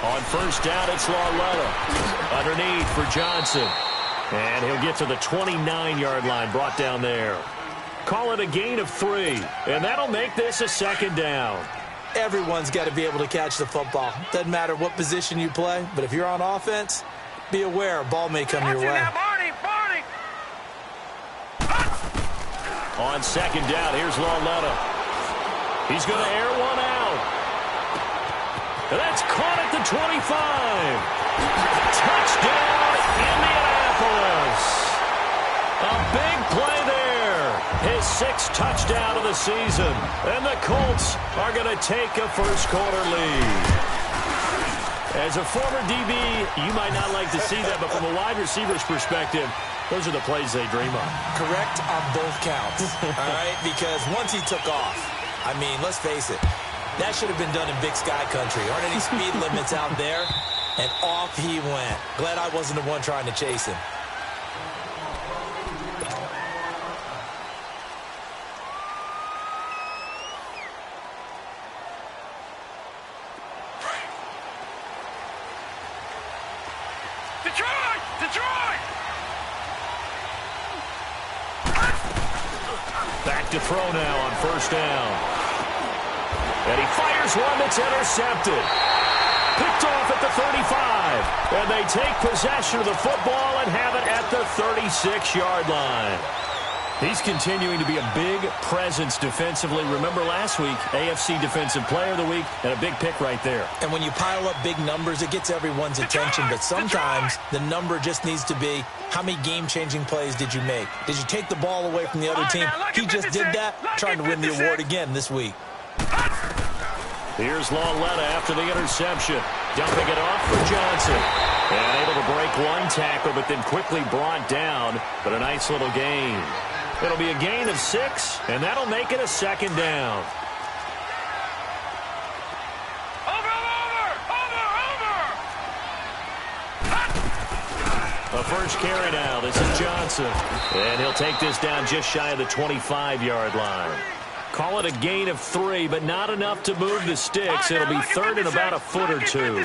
On first down, it's Lauletta. Underneath for Johnson. And he'll get to the 29-yard line, brought down there. Call it a gain of 3, and that'll make this a second down. Everyone's got to be able to catch the football. Doesn't matter what position you play, but if you're on offense, be aware a ball may come your way. On second down, here's Lauletta. He's going to air one out. And that's caught at the 25. Touchdown, Indianapolis. A big play there. His 6th touchdown of the season. And the Colts are going to take a first-quarter lead. As a former DB, you might not like to see that, but from a wide receiver's perspective, those are the plays they dream of. Correct on both counts, all right? Because once he took off, I mean, let's face it, that should have been done in Big Sky country. Aren't any speed limits out there? And off he went. Glad I wasn't the one trying to chase him. Back to throw now on first down. And he fires one that's intercepted. Picked off at the 35. And they take possession of the football and have it at the 36-yard line. He's continuing to be a big presence defensively. Remember last week, AFC Defensive Player of the Week, and a big pick right there. And when you pile up big numbers, it gets everyone's attention. But sometimes the number just needs to be, how many game-changing plays did you make? Did you take the ball away from the other team? He just did that, trying to win the award again this week. Here's Lauletta after the interception. Dumping it off for Johnson. And able to break one tackle, but then quickly brought down. But a nice little gain. It'll be a gain of 6, and that'll make it a second down. A first carry now. This is Johnson. And he'll take this down just shy of the 25-yard line. Call it a gain of 3, but not enough to move the sticks. It'll be third and about a foot or 2.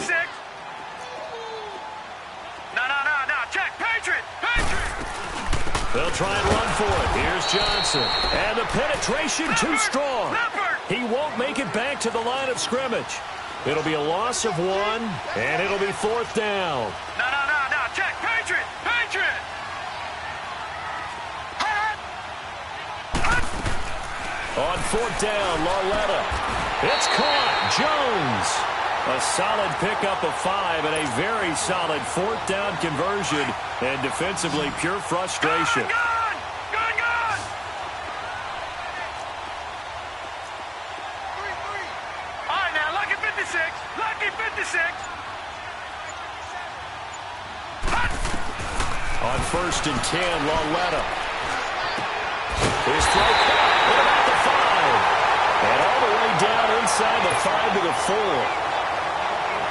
They'll try and run for it. Here's Johnson. And the penetration too strong. He won't make it back to the line of scrimmage. It'll be a loss of 1, and it'll be fourth down. No. Check. Patriot. On fourth down, Lauletta. It's caught. Jones. A solid pickup of 5 and a very solid fourth down conversion. And defensively, pure frustration. Good. All right, now, lucky 56. On first and 10, Lauletta. His throw caught at about the 5. And all the way down inside the 5 to the 4.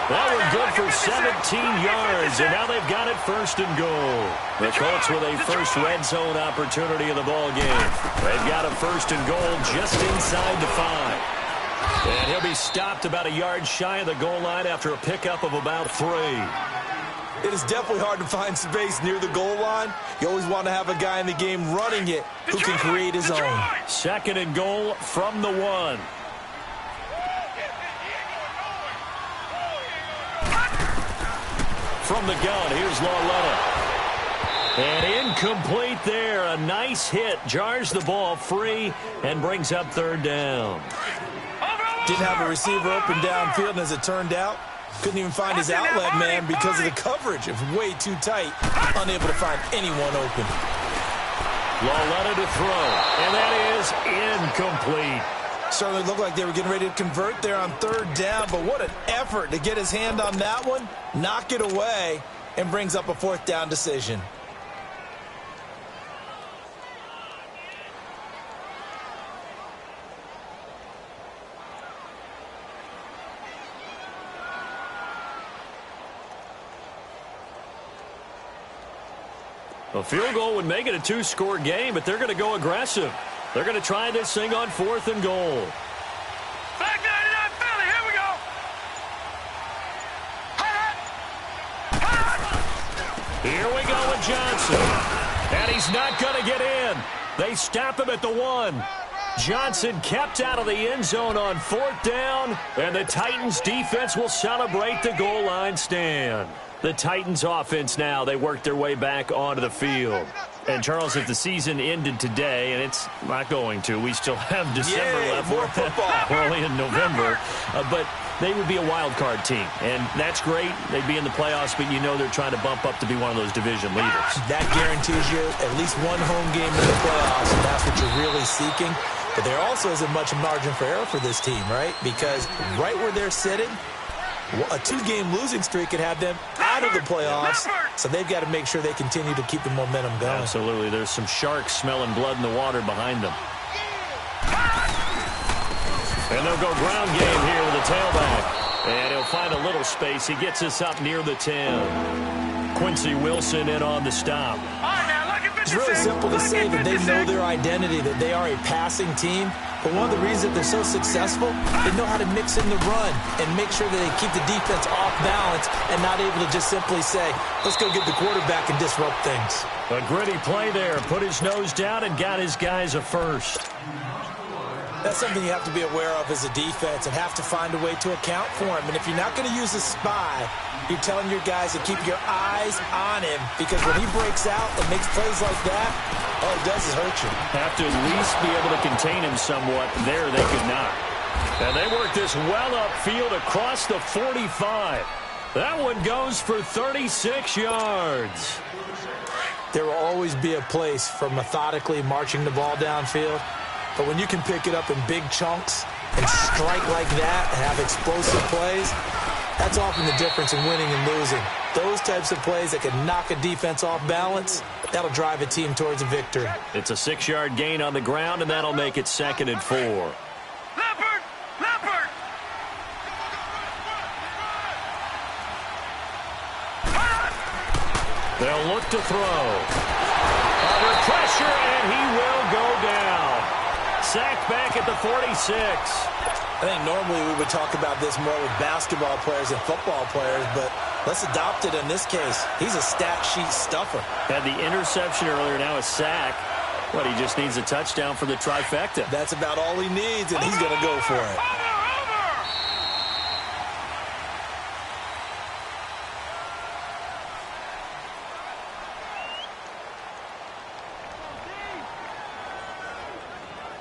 That one good for 17 yards, and now they've got it first and goal. The Colts with a first red zone opportunity in the ball game. They've got a first and goal just inside the 5. And he'll be stopped about a yard shy of the goal line after a pickup of about 3. It is definitely hard to find space near the goal line. You always want to have a guy in the game running it who can create his own. Second and goal from the 1. From the gun, here's Lauletta. And incomplete there. A nice hit. Jars the ball free and brings up third down. Didn't have a receiver open downfield, and as it turned out, couldn't even find his outlet man because of the coverage. It was way too tight. Unable to find anyone open. Lauletta to throw. And that is incomplete. Certainly looked like they were getting ready to convert there on third down, but what an effort to get his hand on that one, knock it away, and brings up a fourth down decision. A field goal would make it a 2-score game, but they're going to go aggressive. They're going to try this thing on fourth and goal. Back 99 Philly, here we go. Here we go with Johnson. And he's not going to get in. They stop him at the 1. Johnson kept out of the end zone on 4th down, and the Titans defense will celebrate the goal line stand. The Titans offense now, they work their way back onto the field. And, Charles, if the season ended today, and it's not going to, we still have December left. More football. We're only in November. But they would be a wild card team, and that's great. They'd be in the playoffs, but you know they're trying to bump up to be one of those division leaders. That guarantees you at least one home game in the playoffs, and that's what you're really seeking. But there also isn't much margin for error for this team, right? Because right where they're sitting, a 2-game losing streak could have them out of the playoffs, so they've got to make sure they continue to keep the momentum going. Absolutely. There's some sharks smelling blood in the water behind them. And they'll go ground game here with the tailback. And he'll find a little space. He gets us up near the 10. Quincy Wilson in on the stop. It's really simple to say that they know their identity, that they are a passing team. But one of the reasons that they're so successful, they know how to mix in the run and make sure that they keep the defense off balance and not able to just simply say, let's go get the quarterback and disrupt things. A gritty play there. Put his nose down and got his guys a first. That's something you have to be aware of as a defense and have to find a way to account for him. And if you're not going to use a spy, you're telling your guys to keep your eyes on him, because when he breaks out and makes plays like that, all it does is hurt you. Have to at least be able to contain him somewhat. There they could not. And they work this well upfield across the 45. That one goes for 36 yards. There will always be a place for methodically marching the ball downfield. But when you can pick it up in big chunks and strike like that and have explosive plays, that's often the difference in winning and losing. Those types of plays that can knock a defense off balance, that'll drive a team towards a victory. It's a 6-yard gain on the ground, and that'll make it 2nd and 4. Leopard! Leopard! They'll look to throw. Under pressure, and he will go down. Sacked back at the 46. I think normally we would talk about this more with basketball players and football players, but let's adopt it in this case. He's a stat sheet stuffer. Had the interception earlier, now a sack. But he just needs a touchdown for the trifecta. That's about all he needs, and he's going to go for it.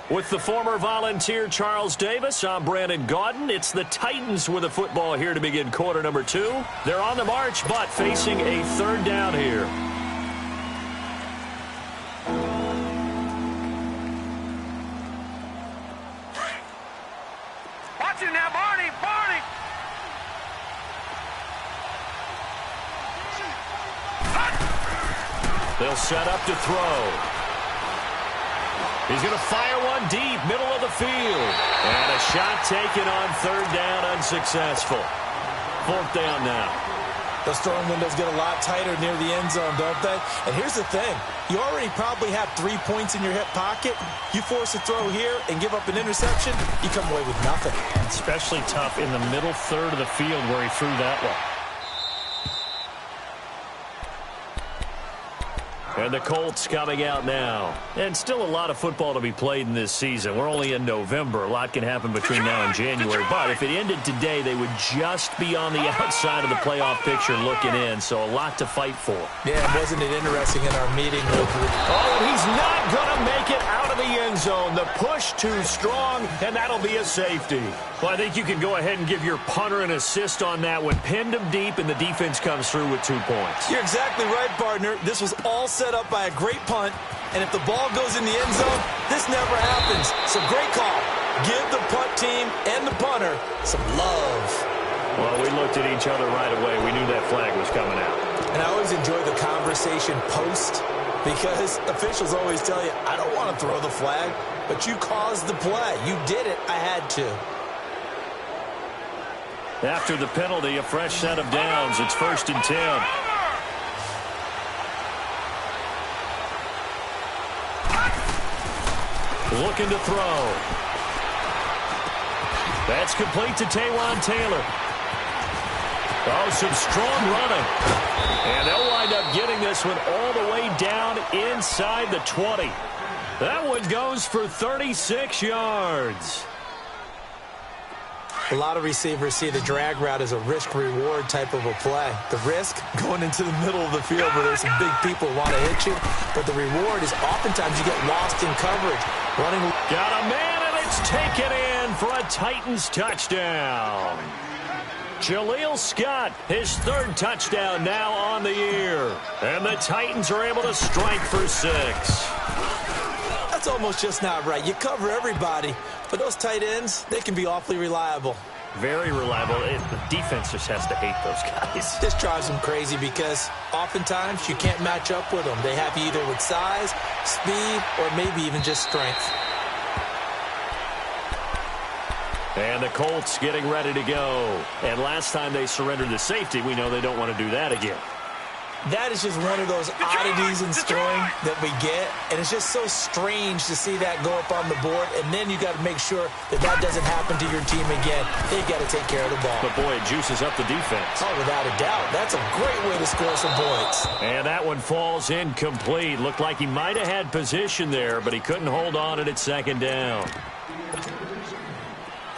With the former Volunteer Charles Davis, I'm Brandon Gaudin. It's the Titans with the football here to begin quarter number 2. They're on the march, but facing a 3rd down here. Watch it now, Barney! Barney! They'll set up to throw. He's going to fire one deep, middle of the field. And a shot taken on 3rd down, unsuccessful. 4th down now. Those throwing windows get a lot tighter near the end zone, don't they? And here's the thing. You already probably have 3 points in your hip pocket. You force a throw here and give up an interception, you come away with nothing. Especially tough in the middle third of the field where he threw that one. And the Colts coming out now. And still a lot of football to be played in this season. We're only in November. A lot can happen between now and January. But if it ended today, they would just be on the outside of the playoff picture looking in. So a lot to fight for. Yeah, wasn't it interesting in our meeting? Oh, he's not going to make it out of the end zone. The push too strong, and that'll be a safety. Well, I think you can go ahead and give your punter an assist on that one. Pinned him deep, and the defense comes through with 2 points. You're exactly right, partner. This was all set up by a great punt, and if the ball goes in the end zone, this never happens. So great call. Give the punt team and the punter some love. Well, we looked at each other right away. We knew that flag was coming out. And I always enjoy the conversation post, because officials always tell you, I don't want to throw the flag, but you caused the play. You did it. I had to. After the penalty, a fresh set of downs. It's 1st and 10. Looking to throw. That's complete to Taywan Taylor. Oh, some strong running. And they'll wind up getting this one all the way down inside the 20. That one goes for 36 yards. A lot of receivers see the drag route as a risk-reward type of a play. The risk, going into the middle of the field where there's some big people who want to hit you. But the reward is oftentimes you get lost in coverage. Got a man, and it's taken in for a Titans touchdown. Jaleel Scott, his third touchdown now on the year. And the Titans are able to strike for 6. That's almost just not right. You cover everybody, but those tight ends, they can be awfully reliable. Very reliable. The defense just has to hate those guys. This drives them crazy because oftentimes you can't match up with them. They have you either with size, speed, or maybe even just strength. And the Colts getting ready to go. And last time they surrendered the safety, we know they don't want to do that again. That is just one of those oddities in scoring that we get, and it's just so strange to see that go up on the board, and then you got to make sure that that doesn't happen to your team again. They got to take care of the ball. But boy, it juices up the defense. Oh, without a doubt. That's a great way to score some points. And that one falls incomplete. Looked like he might have had position there, but he couldn't hold on at second down.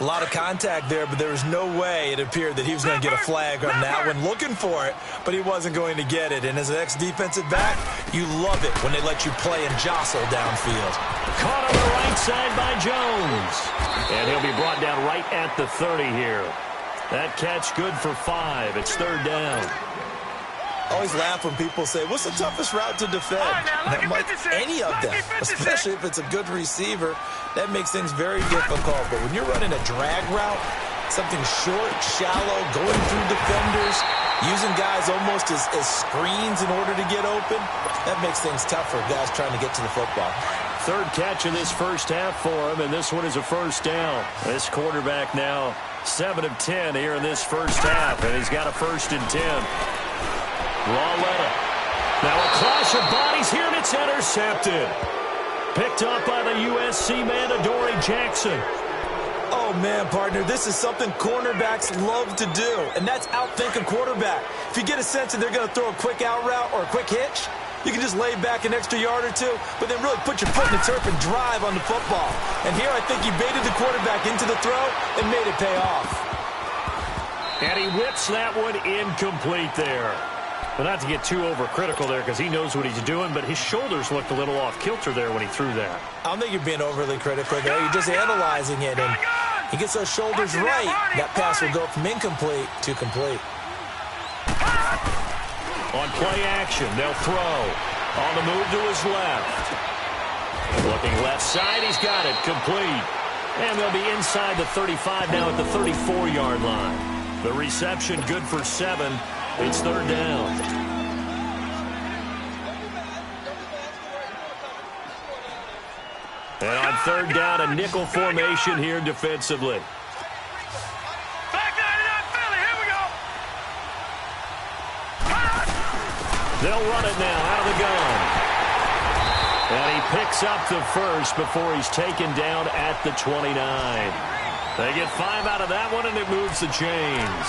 A lot of contact there, but there was no way it appeared that he was going to get a flag on that one. Looking for it, but he wasn't going to get it. And as an ex-defensive back, you love it when they let you play and jostle downfield. Caught on the right side by Jones. And he'll be brought down right at the 30 here. That catch good for 5. It's third down. I always laugh when people say, what's the toughest route to defend? And I'm like, any of them, especially if it's a good receiver. That makes things very difficult. But when you're running a drag route, something short, shallow, going through defenders, using guys almost as screens in order to get open, that makes things tough for guys trying to get to the football. Third catch in this first half for him, and this one is a first down. This quarterback now 7 of 10 here in this first half, and he's got a 1st and 10. Lawletta. Now a clash of bodies here, and it's intercepted. Picked up by the USC man, Adoree Jackson. Oh, man, partner, this is something cornerbacks love to do, and that's outthink a quarterback. If you get a sense that they're going to throw a quick out route or a quick hitch, you can just lay back an extra yard or two, but then really put your foot in the turf and drive on the football. And here I think he baited the quarterback into the throw and made it pay off. And he whips that one incomplete there. But not to get too overcritical there because he knows what he's doing, but his shoulders looked a little off kilter there when he threw that. I don't think you're being overly critical there. You're just analyzing it, and he gets those shoulders right. That pass will go from incomplete to complete. On play action, they'll throw. On the move to his left. Looking left side, he's got it. Complete. And they'll be inside the 35 now at the 34-yard line. The reception good for 7. It's third down. And on third down, a nickel formation here defensively. Back 99 Philly, here we go. They'll run it now out of the gun. And he picks up the first before he's taken down at the 29. They get 5 out of that one, and it moves the chains.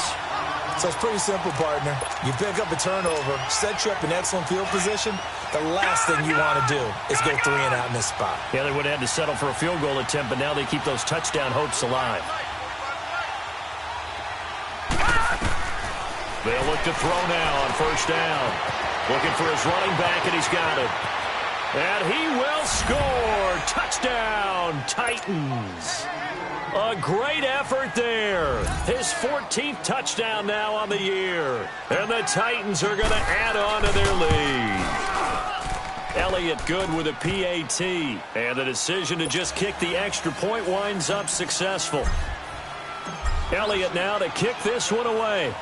So it's pretty simple, partner. You pick up a turnover, set you up in excellent field position. The last thing you want to do is go 3 and out in this spot. Yeah, they would have had to settle for a field goal attempt, but now they keep those touchdown hopes alive. They'll look to throw now on first down. Looking for his running back, and he's got it. And he will score. Touchdown, Titans. A great effort there. His 14th touchdown now on the year. And the Titans are going to add on to their lead. Elliott good with a PAT. And the decision to just kick the extra point winds up successful. Elliott now to kick this one away.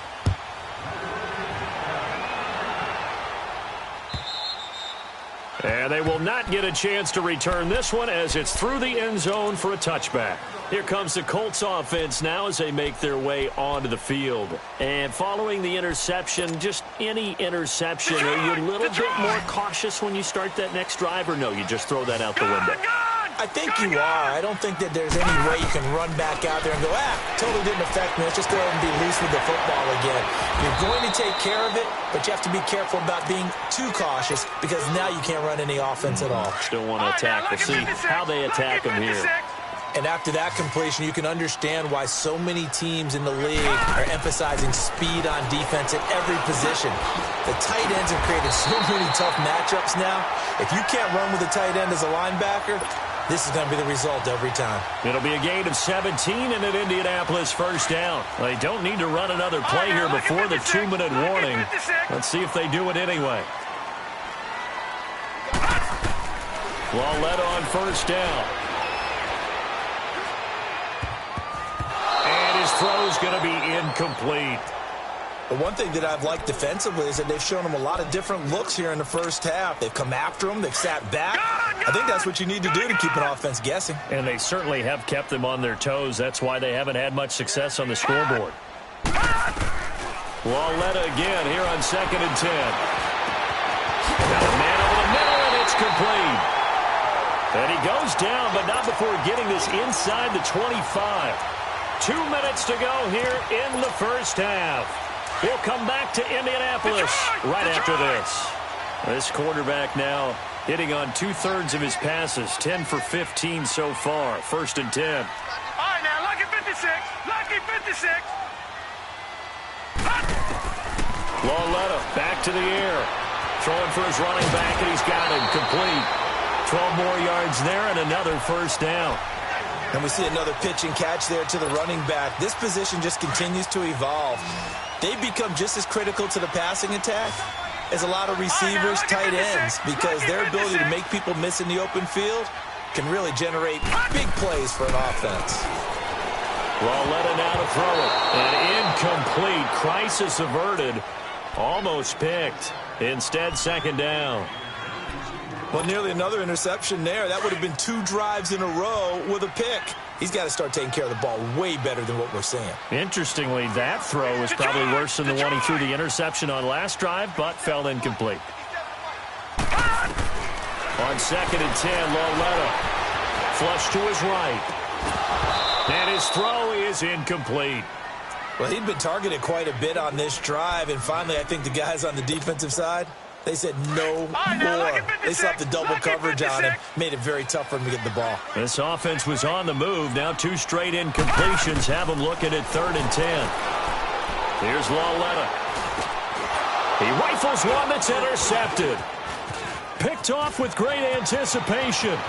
And they will not get a chance to return this one as it's through the end zone for a touchback. Here comes the Colts offense now as they make their way onto the field. And following the interception, just any interception, are you a little bit more cautious when you start that next drive, or no, you just throw that out the window? I think you are. I don't think that there's any way you can run back out there and go, totally didn't affect me. Let's just go ahead and be loose with the football again. You're going to take care of it, but you have to be careful about being too cautious because now you can't run any offense at all. Still want to attack. We'll see how they attack him here. And after that completion, you can understand why so many teams in the league are emphasizing speed on defense at every position. The tight ends have created so many tough matchups now. If you can't run with a tight end as a linebacker, this is going to be the result every time. It'll be a gain of 17 and an Indianapolis first down. They don't need to run another play here before the 2-minute warning. Let's see if they do it anyway. Lauletta on first down. And his throw's going to be incomplete. The one thing that I've liked defensively is that they've shown him a lot of different looks here in the first half. They've come after him. They've sat back. I think that's what you need to do to keep an offense guessing. And they certainly have kept them on their toes. That's why they haven't had much success on the scoreboard. Lauletta again here on 2nd and 10. Got a man over the middle, and it's complete. And he goes down, but not before getting this inside the 25. 2 minutes to go here in the first half. We'll come back to Indianapolis right after this. This quarterback now hitting on 2/3 of his passes, 10 for 15 so far. 1st and 10. All right, now, lucky 56. Lucky 56. Lauletta back to the air. Throwing for his running back, and he's got him complete. 12 more yards there and another first down. And we see another pitch and catch there to the running back. This position just continues to evolve. They've become just as critical to the passing attack as a lot of receivers, tight ends, because their ability to make people miss in the open field can really generate big plays for an offense. Lauletta now to throw it. And incomplete. Crisis averted. Almost picked. Instead, 2nd down. Well, nearly another interception there. That would have been 2 drives in a row with a pick. He's got to start taking care of the ball way better than what we're seeing. Interestingly, that throw was probably worse than the one he threw the interception on last drive, but fell incomplete. On 2nd and 10, Lauletta. Flush to his right. And his throw is incomplete. Well, he'd been targeted quite a bit on this drive, and finally I think the guys on the defensive side, they said no more. They slapped the double coverage on him, made it very tough for him to get the ball. This offense was on the move. Now 2 straight incompletions have them looking at 3rd and 10. Here's Lauletta. He rifles one that's intercepted. Picked off with great anticipation.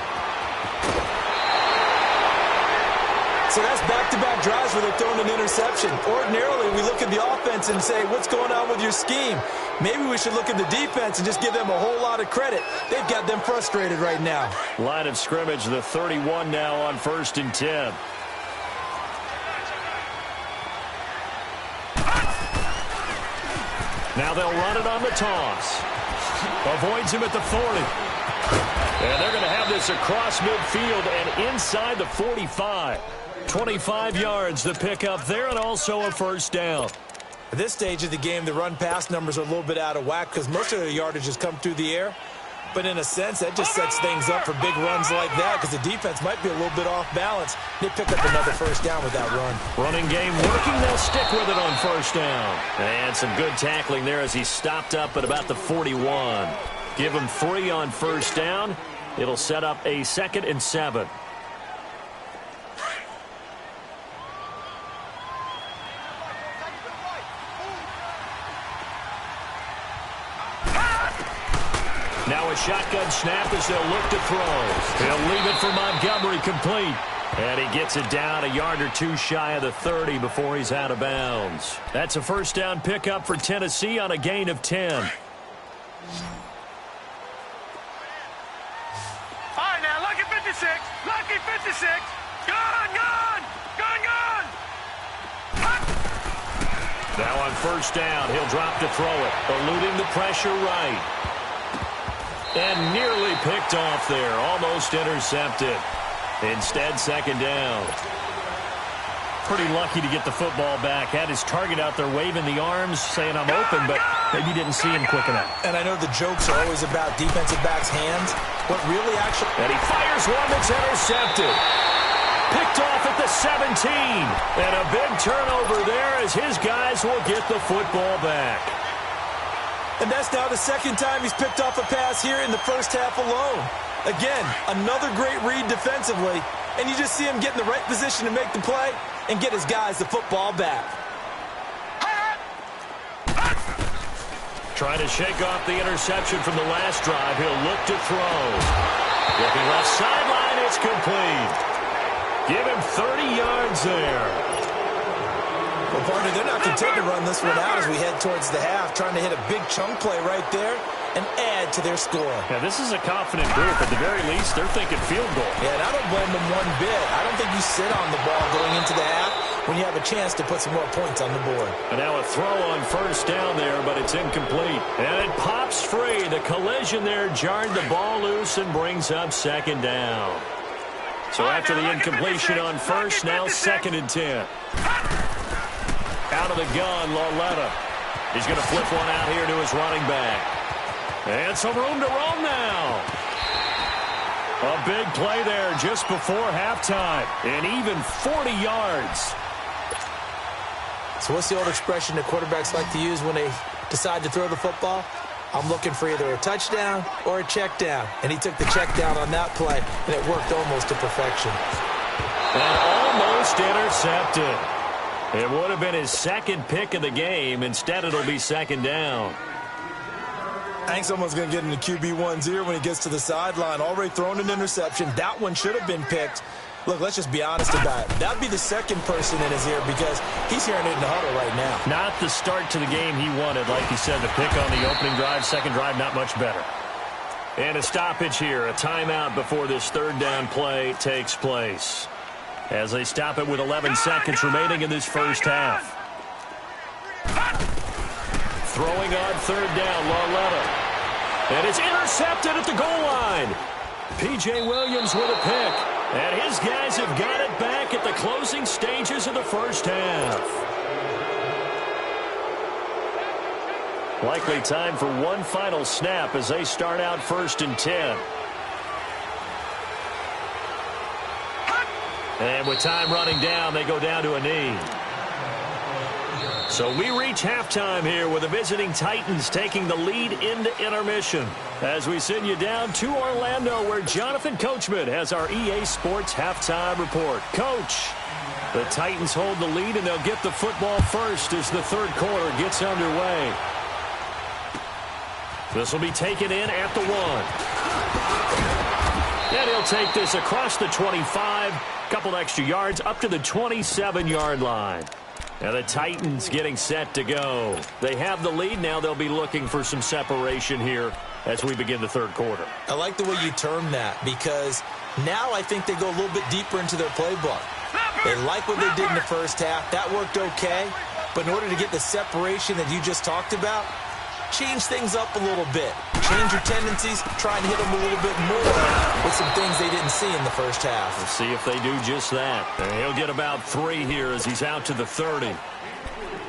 So that's back-to-back drives where they're throwing an interception. Ordinarily, we look at the offense and say, what's going on with your scheme? Maybe we should look at the defense and just give them a whole lot of credit. They've got them frustrated right now. Line of scrimmage, the 31 now on 1st and 10. Now they'll run it on the toss. Avoids him at the 40. And they're going to have this across midfield and inside the 45. 25 yards to pick up there, and also a first down. At this stage of the game, the run-pass numbers are a little bit out of whack because most of their yardage has come through the air. But in a sense, that just sets things up for big runs like that because the defense might be a little bit off balance. They pick up another first down with that run. Running game working. They'll stick with it on first down. And some good tackling there as he stopped up at about the 41. Give him 3 on first down. It'll set up a 2nd and 7. Now a shotgun snap as they'll look to throw. He'll leave it for Montgomery complete. And he gets it down a yard or 2 shy of the 30 before he's out of bounds. That's a first down pickup for Tennessee on a gain of 10. All right, now, lucky 56. Lucky 56. Gone, gone. Gone, gone. Now on first down, he'll drop to throw it. Eluding the pressure right. And nearly picked off there. Almost intercepted. Instead, 2nd down. pretty lucky to get the football back. Had his target out there waving the arms, saying I'm open, but maybe didn't see him quick enough. And I know the jokes are always about defensive backs' hands, but really actually... And he fires one that's intercepted. Picked off at the 17. And a big turnover there as his guys will get the football back. And that's now the second time he's picked off a pass here in the first half alone. Again, another great read defensively, and you just see him get in the right position to make the play and get his guys the football back. Trying to shake off the interception from the last drive. He'll look to throw. Looking left sideline, it's complete. Give him 30 yards there. Well, partner, they're not content to run this one out as we head towards the half, trying to hit a big chunk play right there and add to their score. Yeah, this is a confident group. At the very least, they're thinking field goal. Yeah, and I don't blame them one bit. I don't think you sit on the ball going into the half when you have a chance to put some more points on the board. And now a throw on first down there, but it's incomplete. And it pops free. The collision there jarred the ball loose and brings up second down. So after the incompletion on first, now 2nd and 10. Out of the gun, Lauletta. He's going to flip one out here to his running back. And some room to roam now. A big play there just before halftime. And even 40 yards. So what's the old expression that quarterbacks like to use when they decide to throw the football? I'm looking for either a touchdown or a check down. And he took the check down on that play, and it worked almost to perfection. And almost intercepted. It would have been his second pick of the game. Instead, it'll be second down. I think someone's going to get into QB1's ear when he gets to the sideline. Already thrown an interception. That one should have been picked. Look, let's just be honest about it. That would be the second person in his ear because he's hearing it in the huddle right now. Not the start to the game he wanted. Like you said, the pick on the opening drive, second drive, not much better. And a stoppage here, a timeout before this third down play takes place. As they stop it with 11 seconds remaining in this first half. Throwing on third down, Lauletta. And it's intercepted at the goal line. P.J. Williams with a pick. And his guys have got it back at the closing stages of the first half. Likely time for one final snap as they start out 1st and 10. And with time running down, they go down to a knee. So we reach halftime here with the visiting Titans taking the lead into intermission. As we send you down to Orlando where Jonathan Coachman has our EA Sports halftime report. Coach, the Titans hold the lead and they'll get the football first as the third quarter gets underway. This will be taken in at the 1. And he'll take this across the 25, couple extra yards up to the 27-yard line. Now the Titans getting set to go. They have the lead. Now they'll be looking for some separation here as we begin the third quarter. I like the way you term that because now I think they go a little bit deeper into their playbook. They like what they did in the first half. That worked okay. But in order to get the separation that you just talked about, change things up a little bit. Change your tendencies, try and hit them a little bit more with some things they didn't see in the first half. We'll see if they do just that. And he'll get about 3 here as he's out to the 30.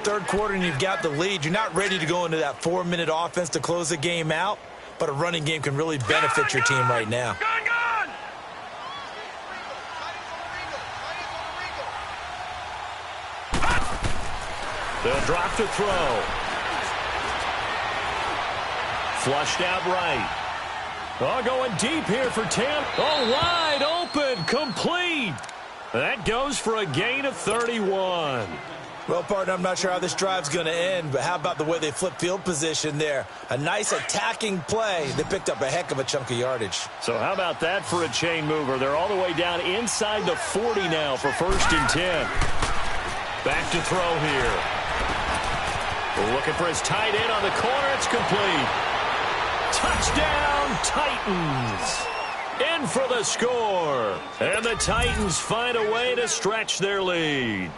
Third quarter and you've got the lead. You're not ready to go into that 4-minute offense to close the game out, but a running game can really benefit your team right now. They'll drop to throw. Flushed out right. Oh, going deep here for Tampa. Oh, wide open, complete. That goes for a gain of 31. Well, partner, I'm not sure how this drive's going to end, but how about the way they flip field position there? A nice attacking play. They picked up a heck of a chunk of yardage. So how about that for a chain mover? They're all the way down inside the 40 now for 1st and 10. Back to throw here. We're looking for his tight end on the corner. It's complete. Touchdown, Titans. In for the score. And the Titans find a way to stretch their lead.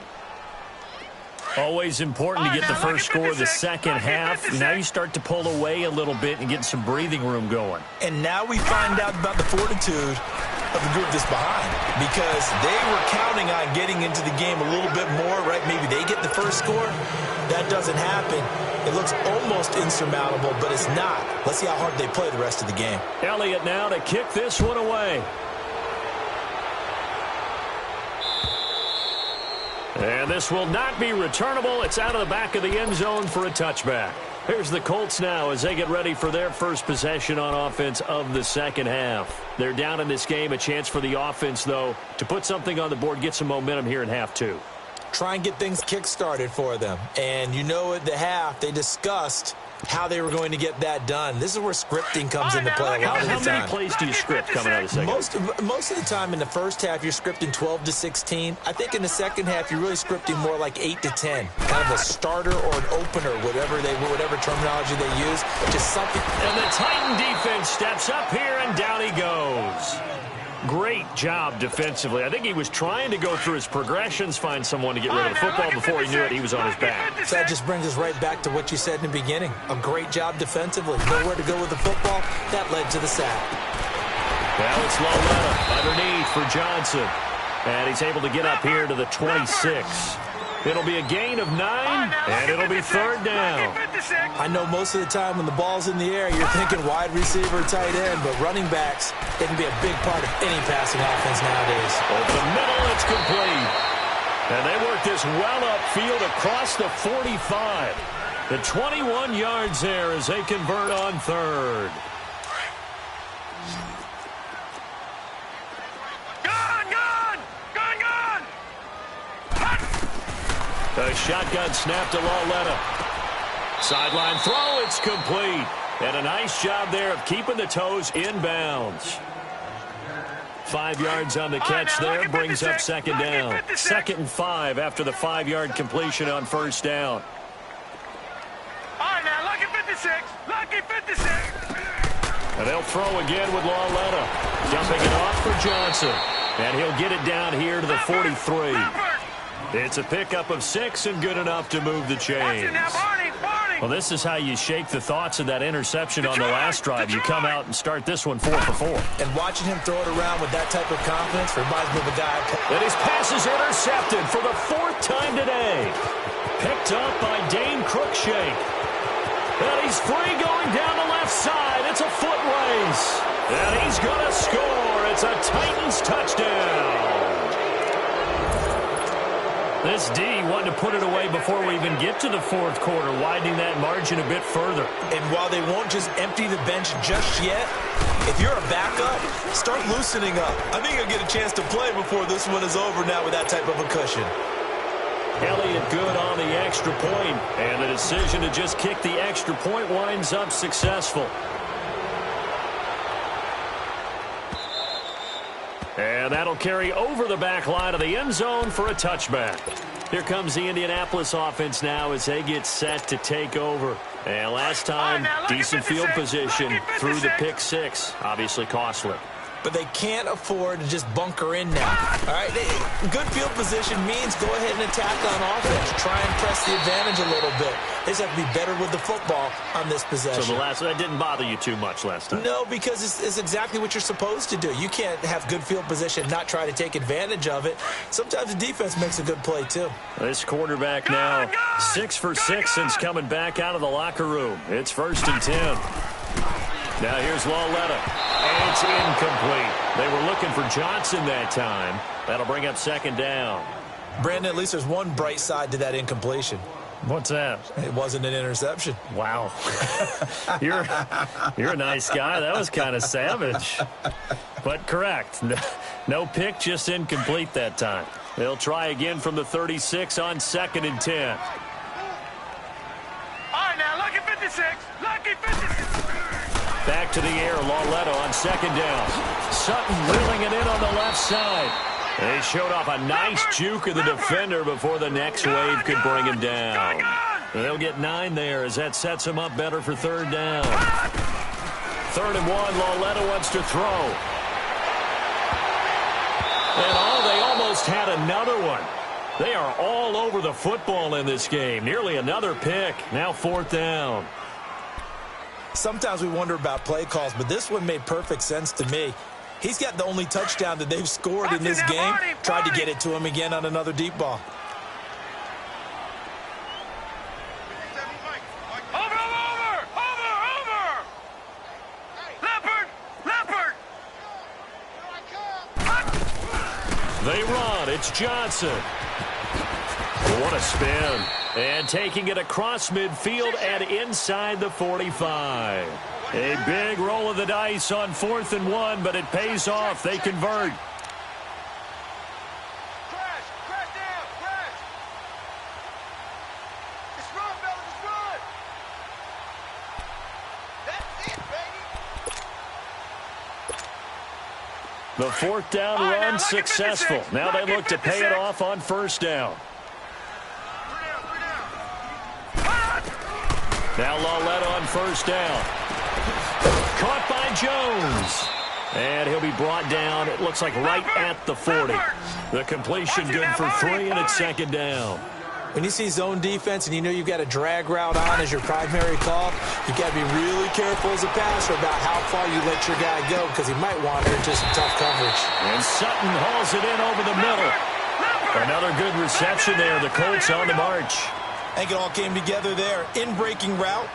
Always important to get the first score of the second half. Now you start to pull away a little bit and get some breathing room going. And now we find out about the fortitude of the group that's behind, because they were counting on getting into the game a little bit more, right? Maybe they get the first score. That doesn't happen. It looks almost insurmountable, but it's not. Let's see how hard they play the rest of the game. Elliott now to kick this one away. And this will not be returnable. It's out of the back of the end zone for a touchback. Here's the Colts now as they get ready for their first possession on offense of the second half. They're down in this game. A chance for the offense, though, to put something on the board, get some momentum here in half two. Try and get things kick-started for them. And you know at the half, they discussed how they were going to get that done. This is where scripting comes into play a lot of the time. How many plays do you script coming out of the second half? Most of the time in the first half, you're scripting 12 to 16. I think in the second half, you're really scripting more like 8 to 10. Kind of a starter or an opener, whatever terminology they use. Just something. And the Titan defense steps up here, and down he goes. Great job defensively. I think he was trying to go through his progressions, find someone to get rid of the football. Before he knew it, he was on his back. So that just brings us right back to what you said in the beginning. A great job defensively. Nowhere to go with the football. That led to the sack. Now it's Loletta underneath for Johnson. And he's able to get up here to the 26. It'll be a gain of 9, and it'll be third down. I know most of the time when the ball's in the air, you're thinking wide receiver, tight end, but running backs, they can be a big part of any passing offense nowadays. Over the middle, it's complete. And they work this well upfield across the 45. The 21 yards there as they convert on third. A shotgun snap to Loletta. Sideline throw, it's complete. And a nice job there of keeping the toes inbounds. 5 yards on the catch there, brings up second down. 2nd and 5 after the 5-yard completion on first down. All right, now, lucky 56. Lucky 56. And they'll throw again with Loletta. Dumping it off for Johnson. And he'll get it down here to the 43. It's a pickup of 6 and good enough to move the chains. Well, this is how you shake the thoughts of that interception on the last drive. You come out and start this one 4 for 4. And watching him throw it around with that type of confidence reminds me of a guy. And his pass is intercepted for the 4th time today. Picked up by Dane Cruikshank. And he's free going down the left side. It's a foot race. And he's going to score. It's a Titans touchdown. This D wanted to put it away before we even get to the 4th quarter, widening that margin a bit further. And while they won't just empty the bench just yet, if you're a backup, start loosening up. I think you'll get a chance to play before this one is over now with that type of a cushion. Elliott good on the extra point, and the decision to just kick the extra point winds up successful. And that'll carry over the back line of the end zone for a touchback. Here comes the Indianapolis offense now as they get set to take over. And last time, decent field position through the pick 6. Obviously costly. But they can't afford to just bunker in now. All right, good field position means go ahead and attack on offense. Try and press the advantage a little bit. They just have to be better with the football on this possession. So that didn't bother you too much last time? No, because it's exactly what you're supposed to do. You can't have good field position and not try to take advantage of it. Sometimes the defense makes a good play, too. This quarterback now 6 for 6 since coming back out of the locker room. It's 1st and 10. Now here's Loletta. And it's incomplete. They were looking for Johnson that time. That'll bring up 2nd down. Brandon, at least there's one bright side to that incompletion. What's that? It wasn't an interception. Wow. You're a nice guy. That was kind of savage. But correct. No pick, just incomplete that time. They'll try again from the 36 on 2nd and 10. All right, now, lucky 56. Lucky 56. Back to the air, Loletta on 2nd down. Sutton reeling it in on the left side. They showed off a nice juke of the defender before the next wave could bring him down. They'll get 9 there as that sets him up better for 3rd down. 3rd and 1, Loletta wants to throw. And they almost had another one. They are all over the football in this game. Nearly another pick. Now 4th down. Sometimes we wonder about play calls, but this one made perfect sense to me. He's got the only touchdown that they've scored in this game. Tried to get it to him again on another deep ball. They run. It's Johnson. What a spin. And taking it across midfield and inside the 45. A big roll of the dice on 4th and 1, but it pays off. They convert. Crash down, crash. Just run, fellas, just run. That's it, baby. The 4th down run successful. Now they look to pay it off on 1st down. Now Lawletta on 1st down. Caught by Jones. And he'll be brought down, it looks like right at the 40. The completion good for 3, and it's 2nd down. When you see zone defense and you know you've got a drag route on as your primary call, you've got to be really careful as a passer about how far you let your guy go because he might wander into some tough coverage. And Sutton hauls it in over the middle. Another good reception there. The Colts on the march. I think it all came together there. In-breaking route,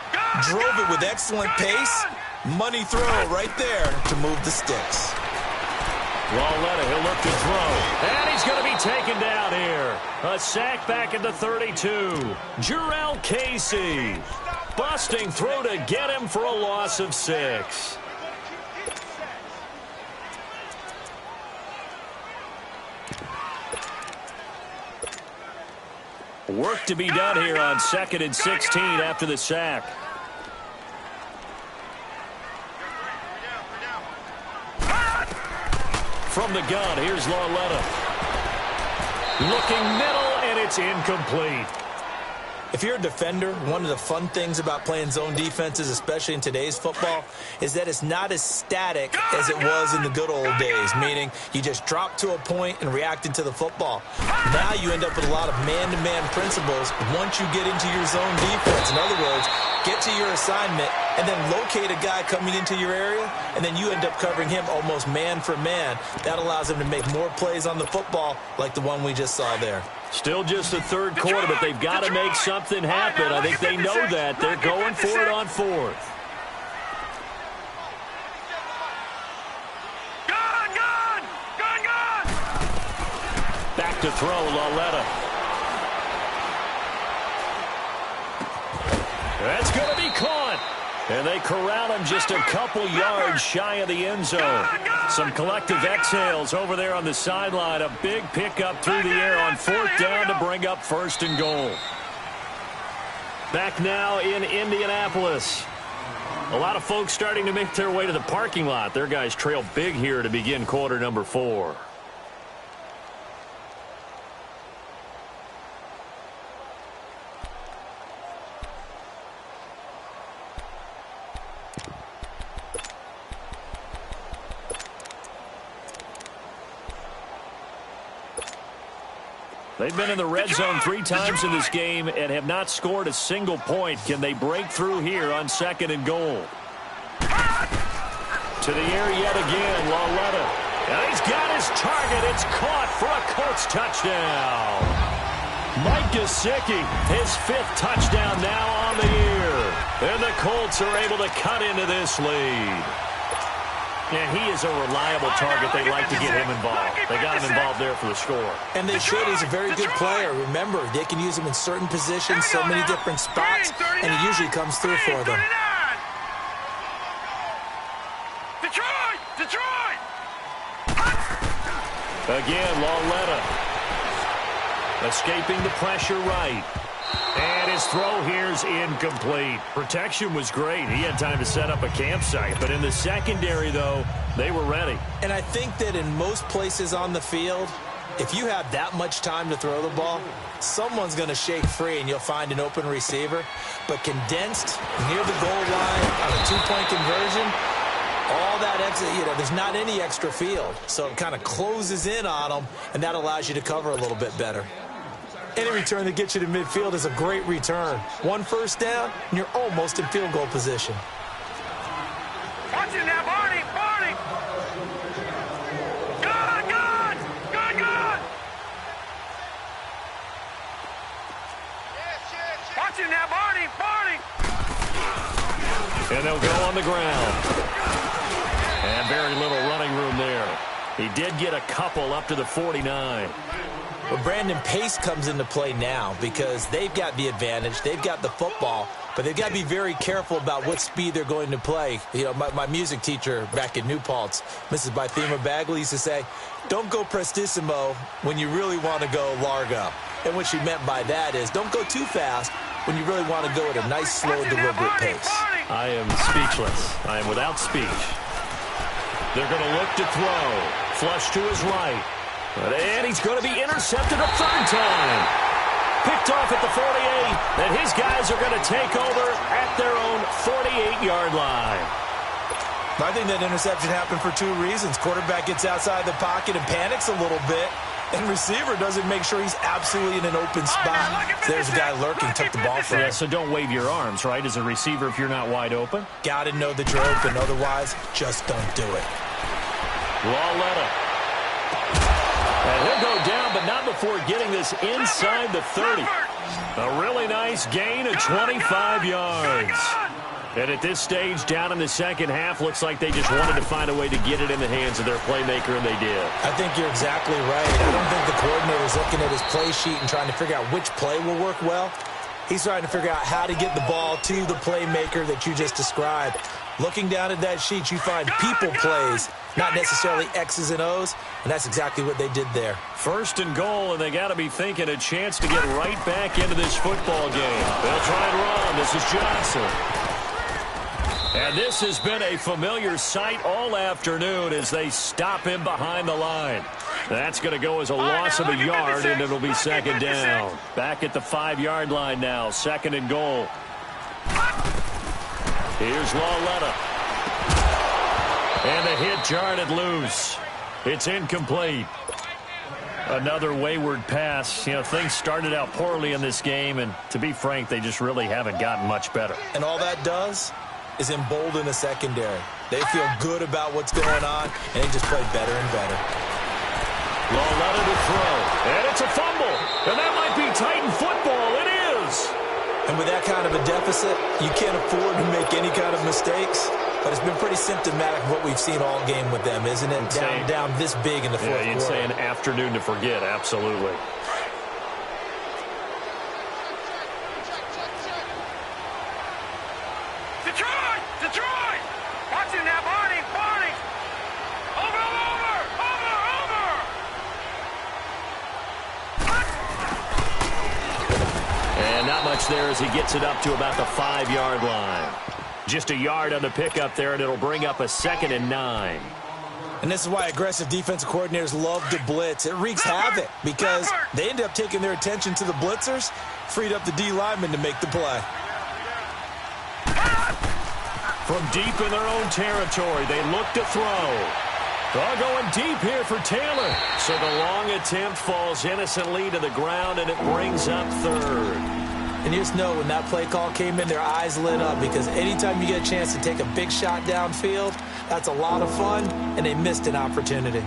drove it with excellent pace. Money throw right there to move the sticks. Lawletta, he'll look to throw. And he's going to be taken down here. A sack back at the 32. Jarrell Casey. Busting through to get him for a loss of 6. Work to be done here on 2nd and 16 after the sack. From the gun, here's Lawletta. Looking middle, and it's incomplete. If you're a defender, one of the fun things about playing zone defenses, especially in today's football, is that it's not as static as it was in the good old days, meaning you just drop to a point and reacted to the football. Now you end up with a lot of man-to-man principles once you get into your zone defense. In other words, get to your assignment and then locate a guy coming into your area, and then you end up covering him almost man for man. That allows him to make more plays on the football like the one we just saw there. Still just the 3rd quarter, but they've got to make something happen. I think they know that. They're going for it on 4th. Back to throw, Lawletta. That's going to be caught. And they corral him just a couple yards shy of the end zone. Some collective exhales over there on the sideline. A big pickup through the air on 4th down to bring up 1st and goal. Back now in Indianapolis. A lot of folks starting to make their way to the parking lot. Their guys trail big here to begin quarter number 4. They've been in the red zone 3 times in this game and have not scored a single point. Can they break through here on 2nd and goal? To the air yet again, Lawletta. And he's got his target. It's caught for a Colts touchdown. Mike Gesicki, his 5th touchdown now on the year. And the Colts are able to cut into this lead. And he is a reliable target. They like to get him involved. They got him involved there for the score. And they should. He's a very good player. Remember, they can use him in certain positions, so many different spots, and he usually comes through for them. Detroit! Again, Lawletta. Escaping the pressure right. And his throw here's incomplete. Protection was great. He had time to set up a campsite. But in the secondary, though, they were ready. And I think that in most places on the field, if you have that much time to throw the ball, someone's going to shake free and you'll find an open receiver. But condensed near the goal line on a 2-point conversion, all that exit, there's not any extra field. So it kind of closes in on them, and that allows you to cover a little bit better. Any return that gets you to midfield is a great return. 1 first down, and you're almost in field goal position. Watch it now, Barney! Watch it now, Barney! Barney! And they'll go on the ground. And very little running room there. He did get a couple up to the 49. Well, Brandon, pace comes into play now because they've got the advantage. They've got the football, but they've got to be very careful about what speed they're going to play. You know, my music teacher back in New Paltz, Mrs. Bythema Bagley, used to say, don't go prestissimo when you really want to go largo. And what she meant by that is don't go too fast when you really want to go at a nice, slow, deliberate pace. I am speechless. I am without speech. They're going to look to throw. Flush to his right. And he's going to be intercepted a third time. Picked off at the 48. And his guys are going to take over at their own 48-yard line. I think that interception happened for two reasons. Quarterback gets outside the pocket and panics a little bit. And receiver doesn't make sure he's absolutely in an open spot. There's a guy lurking, took the ball from him. Yeah, so don't wave your arms, right, as a receiver if you're not wide open. Got to know that you're open. Otherwise, just don't do it. Lawletta. And he'll go down, but not before getting this inside the 30. A really nice gain of 25 yards. And at this stage, down in the second half, looks like they just wanted to find a way to get it in the hands of their playmaker, and they did. I think you're exactly right. I don't think the coordinator's looking at his play sheet and trying to figure out which play will work well. He's trying to figure out how to get the ball to the playmaker that you just described. Looking down at that sheet, you find people plays, not necessarily X's and O's, and that's exactly what they did there. First and goal, and they got to be thinking a chance to get right back into this football game. They'll try and run. This is Johnson. And this has been a familiar sight all afternoon as they stop him behind the line. That's going to go as a loss of a yard, and it'll be second down. Back at the 5-yard line now, second and goal. Here's Lawletta. And the hit jarred it loose. It's incomplete. Another wayward pass. You know, things started out poorly in this game, and to be frank, they just really haven't gotten much better. And all that does is embolden the secondary. They feel good about what's going on, and they just play better and better. Lawletta to throw, and it's a fumble, and that might be Titan football. It is. And with that kind of a deficit, you can't afford to make any kind of mistakes, but it's been pretty symptomatic of what we've seen all game with them, isn't it? Down this big in the fourth quarter. You'd say an afternoon to forget, absolutely. Detroit! Watch it now, Barney! Barney! Over! And not much there as he gets it up to about the 5-yard line. Just a yard on the pickup there, and it'll bring up a 2nd and 9. And this is why aggressive defensive coordinators love to blitz. It wreaks havoc because they end up taking their attention to the blitzers, freed up the D linemen to make the play. From deep in their own territory, they look to throw. They're going deep here for Taylor. So the long attempt falls innocently to the ground, and it brings up third. And you just know when that play call came in, their eyes lit up because anytime you get a chance to take a big shot downfield, that's a lot of fun, and they missed an opportunity.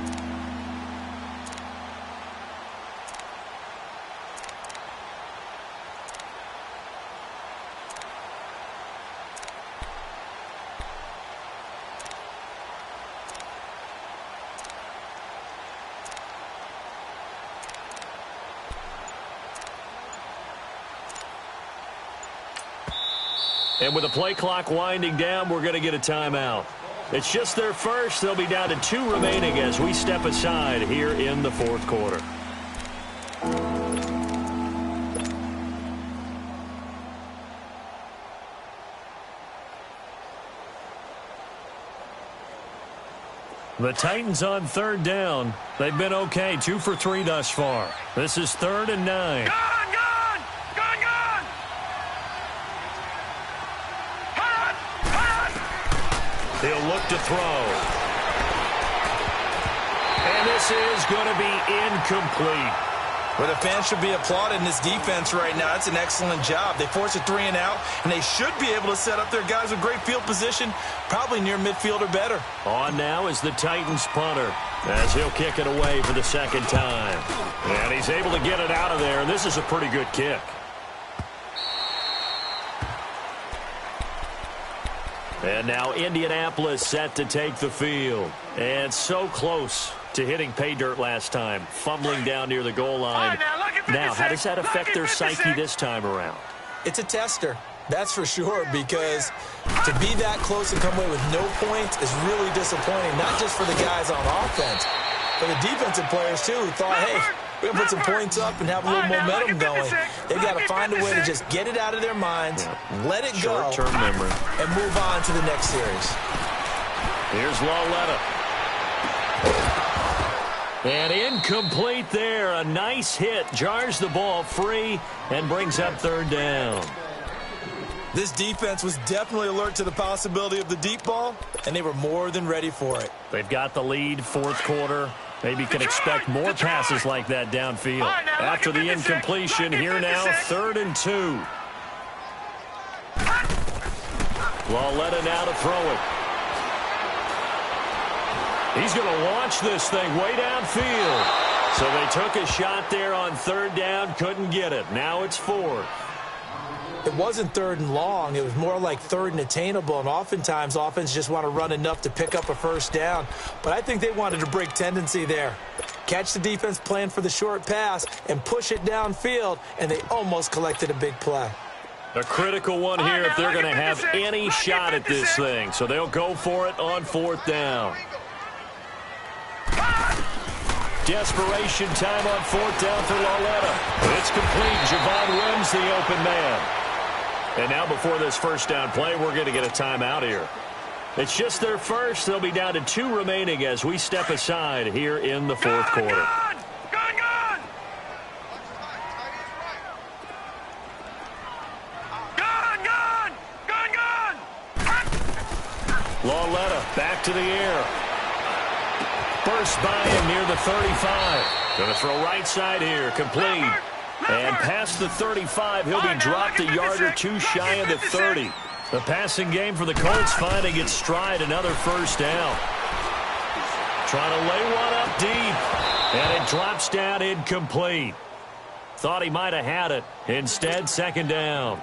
And with the play clock winding down, we're going to get a timeout. It's just their first. They'll be down to 2 remaining as we step aside here in the fourth quarter. The Titans on third down. They've been okay, 2 for 3 thus far. This is 3rd and 9. Gone! He'll look to throw. And this is going to be incomplete. Well, the fans should be applauding this defense right now. That's an excellent job. They force a 3 and out, and they should be able to set up their guys with great field position, probably near midfield or better. On now is the Titans punter as he'll kick it away for the second time. And he's able to get it out of there, and this is a pretty good kick. And now Indianapolis set to take the field. And so close to hitting pay dirt last time, fumbling down near the goal line. Now, how does that affect their psyche this time around? It's a tester, that's for sure, because to be that close and come away with no points is really disappointing, not just for the guys on offense, but the defensive players, too, who thought, hey, we're going to put some points up and have a little momentum going. They've got to find a way to just get it out of their minds, let it go, short-term memory, and move on to the next series. Here's Lauletta. And incomplete there. A nice hit. Jars the ball free and brings up third down. This defense was definitely alert to the possibility of the deep ball, and they were more than ready for it. They've got the lead, fourth quarter. Maybe can expect more passes like that downfield. After the incompletion, here now, 3rd and 2. Lauletta now to throw it. He's going to launch this thing way downfield. So they took a shot there on 3rd down, couldn't get it. Now it's 4th. It wasn't 3rd and long. It was more like 3rd and attainable, and oftentimes offense just want to run enough to pick up a first down. But I think they wanted to break tendency there. Catch the defense plan for the short pass and push it downfield, and they almost collected a big play. A critical one here if they're going to have any shot at this thing. So they'll go for it on 4th down. Desperation time on 4th down for Lauletta. It's complete. Javon wins the open man. And now before this first down play, we're going to get a timeout here. It's just their first. They'll be down to 2 remaining as we step aside here in the 4th quarter. Gone! Lauletta back to the air. Burst by him near the 35. Going to throw right side here. Complete. And past the 35, he'll be dropped a yard or 2 shy of the 30. The passing game for the Colts finding its stride. Another first down. Trying to lay one up deep. And it drops down incomplete. Thought he might have had it. Instead, 2nd down.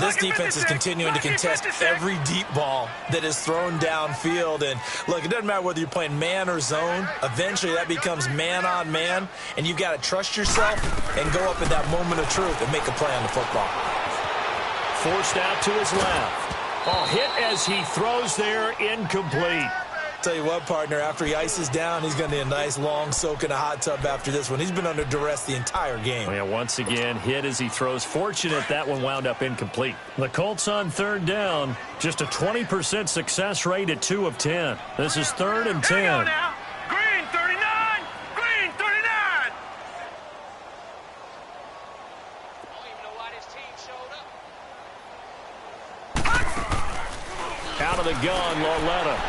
This defense is continuing to contest every deep ball that is thrown downfield. And, look, it doesn't matter whether you're playing man or zone. Eventually, that becomes man-on-man, and you've got to trust yourself and go up in that moment of truth and make a play on the football. Forced out to his left. Oh, hit as he throws there, incomplete. Tell you what, partner, after he ices down, he's going to need a nice long soak in a hot tub after this one. He's been under duress the entire game. Yeah, once again, hit as he throws. Fortunate that one wound up incomplete. The Colts on 3rd down. Just a 20% success rate at 2 of 10. This is 3rd and 10. Green 39! Green 39! Out of the gun, Lauletta.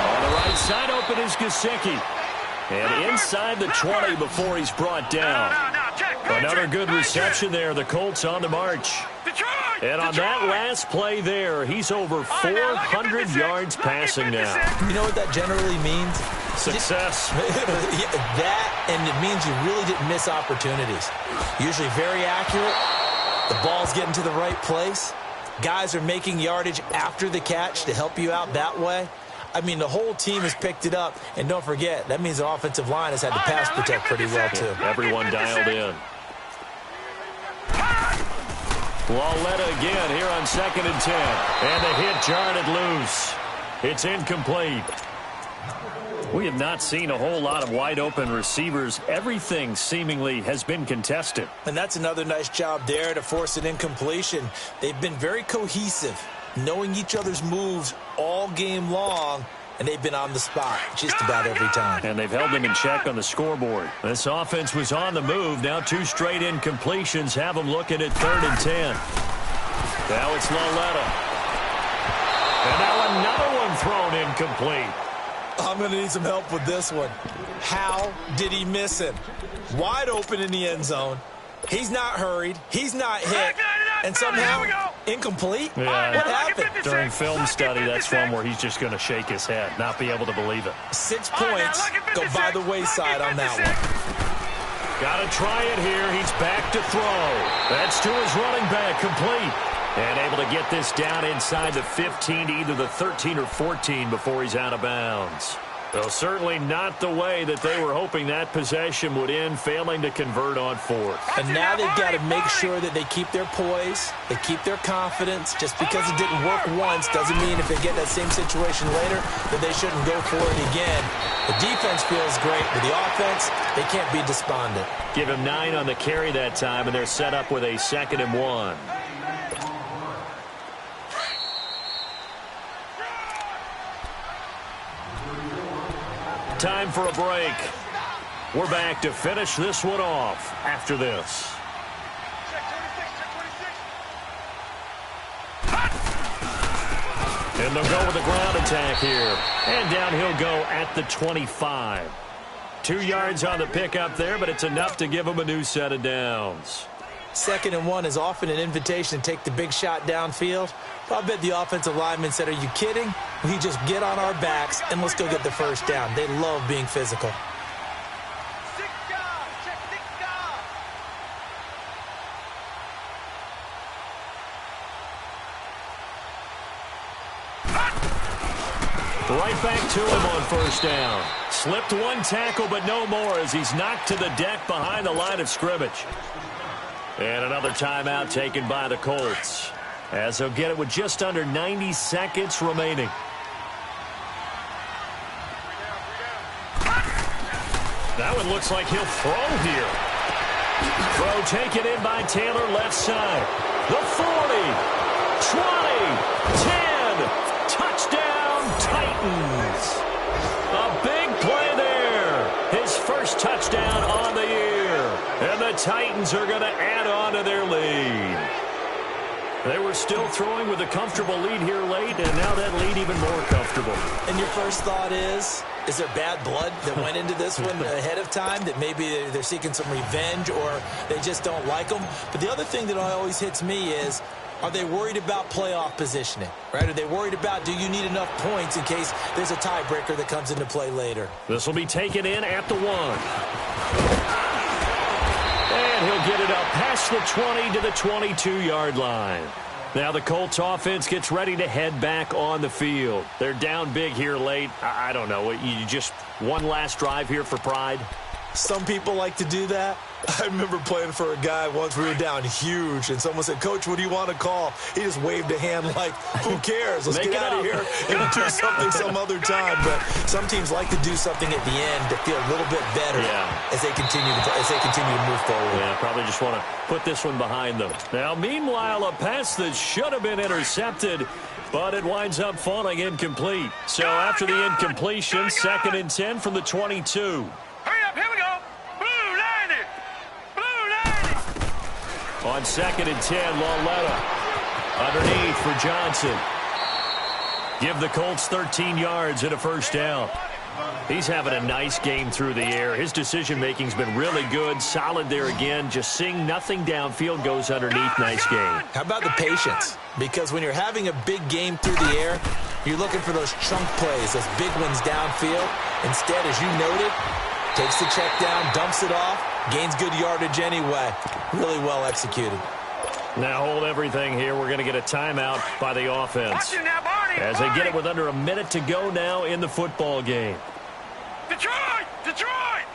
On the right side open is Gesicki. And inside the 20 before he's brought down. Another good reception there. The Colts on the march. And on that last play there, he's over 400 yards passing now. You know what that generally means? Success. That, and it means you really didn't miss opportunities. Usually very accurate. The ball's getting to the right place. Guys are making yardage after the catch to help you out that way. I mean, the whole team has picked it up. And don't forget, that means the offensive line has had to pass protect pretty well, too. Everyone dialed in. Lauletta again here on 2nd and 10. And the hit jarred it loose. It's incomplete. We have not seen a whole lot of wide-open receivers. Everything seemingly has been contested. And that's another nice job there to force an incompletion. They've been very cohesive, knowing each other's moves all game long, and they've been on the spot just about every time. And they've held them in check on the scoreboard. This offense was on the move. Now 2 straight incompletions have them looking at 3rd and 10. Now it's Lauletta. And now another one thrown incomplete. I'm going to need some help with this one. How did he miss him? Wide open in the end zone. He's not hurried. He's not hit. And somehow, incomplete? Yeah. What happened? During film study, that's one where he's just going to shake his head, not be able to believe it. 6 points go by the wayside on that one. Got to try it here. He's back to throw. That's to his running back, complete. And able to get this down inside the 15 to either the 13 or 14 before he's out of bounds. Well, certainly not the way that they were hoping that possession would end, failing to convert on fourth. And now they've got to make sure that they keep their poise, they keep their confidence. Just because it didn't work once doesn't mean if they get that same situation later that they shouldn't go for it again. The defense feels great, but the offense, they can't be despondent. Give him 9 on the carry that time, and they're set up with a 2nd and 1. Time for a break. We're back to finish this one off after this. And they'll go with the ground attack here. And down he'll go at the 25. 2 yards on the pickup there, but it's enough to give him a new set of downs. 2nd and 1 is often an invitation to take the big shot downfield. I bet the offensive lineman said, are you kidding? We just get on our backs and let's go get the first down. They love being physical. Right back to him on first down. Slipped one tackle, but no more as he's knocked to the deck behind the line of scrimmage. And another timeout taken by the Colts, as they'll get it with just under 90 seconds remaining. That one looks like he'll throw here. Throw taken in by Taylor, left side. The 40, 20, 10, touchdown Titans. A big play there. His first touchdown on the year. And the Titans are going to add on to their lead. They were still throwing with a comfortable lead here late, and now that lead even more comfortable. And your first thought is there bad blood that went into this one ahead of time, that maybe they're seeking some revenge or they just don't like them? But the other thing that always hits me is, are they worried about playoff positioning, right? Are they worried about, do you need enough points in case there's a tiebreaker that comes into play later? This will be taken in at the 1. And he'll get it up past the 20 to the 22-yard line. Now the Colts offense gets ready to head back on the field. They're down big here late. I don't know. You just one last drive here for pride? Some people like to do that. I remember playing for a guy once. We were down huge, and someone said, Coach, what do you want to call? He just waved a hand like, who cares? Let's get out of here and do something some other time. But some teams like to do something at the end to feel a little bit better as they continue to move forward. Yeah, probably just want to put this one behind them. Now, meanwhile, a pass that should have been intercepted, but it winds up falling incomplete. So after the incompletion, 2nd and 10 from the 22. Hurry up, here we go. Blue line it. Blue line it. On 2nd and 10, Lauletta underneath for Johnson. Give the Colts 13 yards and a first down. He's having a nice game through the air. His decision-making's been really good. Solid there again. Just seeing nothing downfield, goes underneath. Nice game. How about the patience? Because when you're having a big game through the air, you're looking for those chunk plays, those big ones downfield. Instead, as you noted, takes the check down, dumps it off, gains good yardage anyway. Really well executed. Now hold everything here. We're going to get a timeout by the offense as they get it with under a minute to go now in the football game. Detroit! Detroit!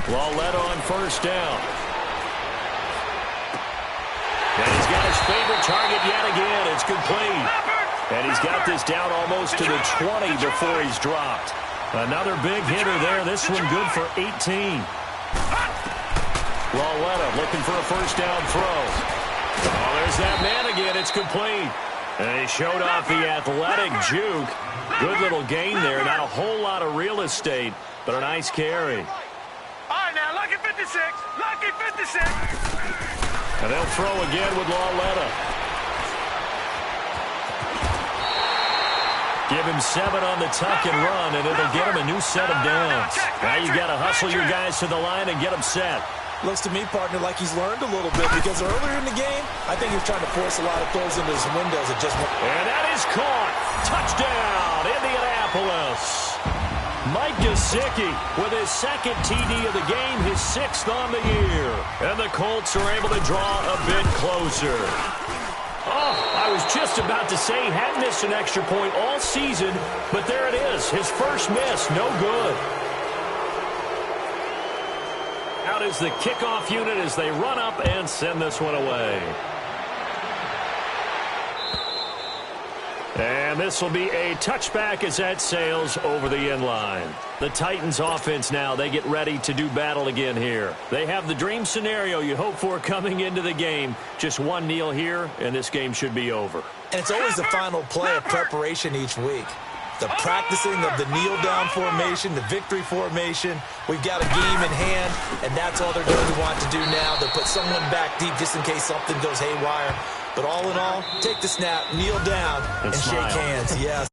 Lauletta on first down. And he's got his favorite target yet again. It's complete. And he's got this down almost to the 20 before he's dropped. Another big hitter there. This one good for 18. Lauletta looking for a first down throw. Oh, there's that man again. It's complete. And he showed off the athletic juke. Good little gain there. Not a whole lot of real estate, but a nice carry. All right, now, lucky 56. Lucky 56. And they'll throw again with Lauletta. Give him 7 on the tuck and run, and it'll get him a new set of downs. Now you've got to hustle your guys to the line and get them set. Looks to me, partner, like he's learned a little bit, because earlier in the game, I think he was trying to force a lot of throws into his windows. And that is caught. Touchdown, Indianapolis. Mike Gesicki with his second TD of the game, his 6th on the year. And the Colts are able to draw a bit closer. Oh, I was just about to say he hadn't missed an extra point all season, but there it is. His first miss, no good. Out is the kickoff unit as they run up and send this one away. And this will be a touchback as that sails over the end line. The Titans offense now, they get ready to do battle again here. They have the dream scenario you hope for coming into the game. Just one kneel here, and this game should be over. And it's always the final play of preparation each week. The practicing of the kneel-down formation, the victory formation. We've got a game in hand, and that's all they're going to want to do now. They'll put someone back deep just in case something goes haywire. But all in all, take the snap, kneel down, and shake hands. Yes.